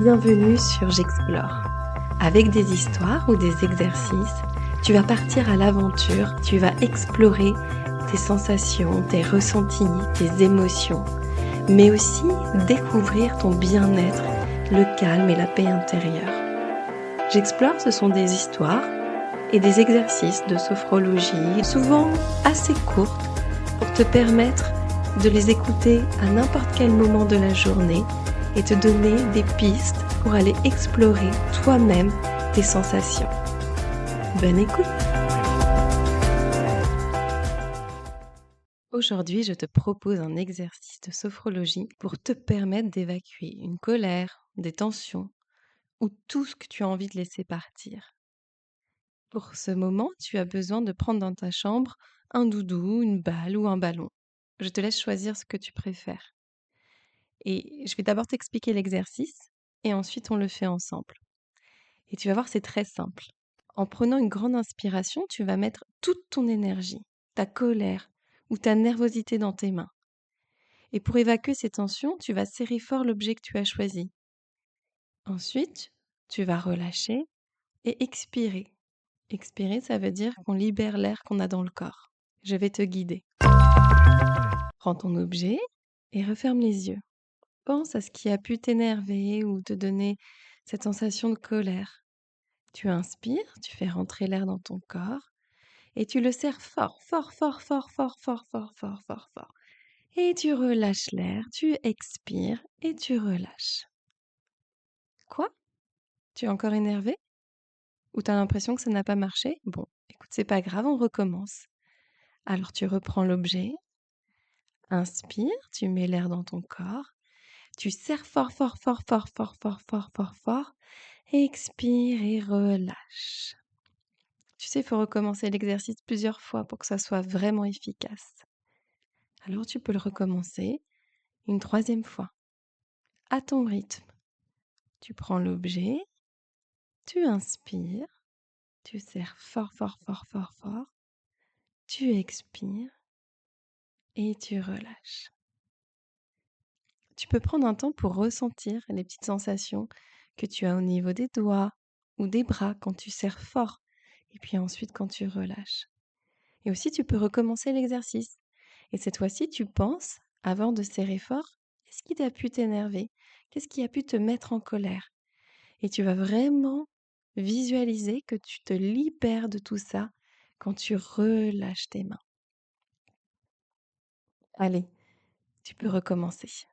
Bienvenue sur J'explore. Avec des histoires ou des exercices, tu vas partir à l'aventure, tu vas explorer tes sensations, tes ressentis, tes émotions, mais aussi découvrir ton bien-être, le calme et la paix intérieure. J'explore, ce sont des histoires et des exercices de sophrologie, souvent assez courtes, pour te permettre de les écouter à n'importe quel moment de la journée et te donner des pistes pour aller explorer toi-même tes sensations. Bonne écoute! Aujourd'hui, je te propose un exercice de sophrologie pour te permettre d'évacuer une colère, des tensions ou tout ce que tu as envie de laisser partir. Pour ce moment, tu as besoin de prendre dans ta chambre un doudou, une balle ou un ballon. Je te laisse choisir ce que tu préfères. Et je vais d'abord t'expliquer l'exercice et ensuite on le fait ensemble. Et tu vas voir, c'est très simple. En prenant une grande inspiration, tu vas mettre toute ton énergie, ta colère ou ta nervosité dans tes mains. Et pour évacuer ces tensions, tu vas serrer fort l'objet que tu as choisi. Ensuite, tu vas relâcher et expirer. Expirer, ça veut dire qu'on libère l'air qu'on a dans le corps. Je vais te guider. Prends ton objet et referme les yeux. Pense à ce qui a pu t'énerver ou te donner cette sensation de colère. Tu inspires, tu fais rentrer l'air dans ton corps et tu le serres fort, fort, fort, fort, fort, fort, fort, fort, fort, fort. Et tu relâches l'air, tu expires et tu relâches. Quoi? Tu es encore énervé? Ou tu as l'impression que ça n'a pas marché? Bon, écoute, c'est pas grave, on recommence. Alors tu reprends l'objet, inspire, tu mets l'air dans ton corps, tu serres fort, fort, fort, fort, fort, fort, fort, fort, fort, expire et relâche. Tu sais, il faut recommencer l'exercice plusieurs fois pour que ça soit vraiment efficace. Alors tu peux le recommencer une troisième fois, à ton rythme. Tu prends l'objet, tu inspires, tu serres fort, fort, fort, fort, fort, tu expires et tu relâches. Tu peux prendre un temps pour ressentir les petites sensations que tu as au niveau des doigts ou des bras quand tu serres fort et puis ensuite quand tu relâches. Et aussi, tu peux recommencer l'exercice. Et cette fois-ci, tu penses, avant de serrer fort, qu'est-ce qui t'a pu t'énerver? Qu'est-ce qui a pu te mettre en colère? Et tu vas vraiment visualiser que tu te libères de tout ça quand tu relâches tes mains. Allez, tu peux recommencer.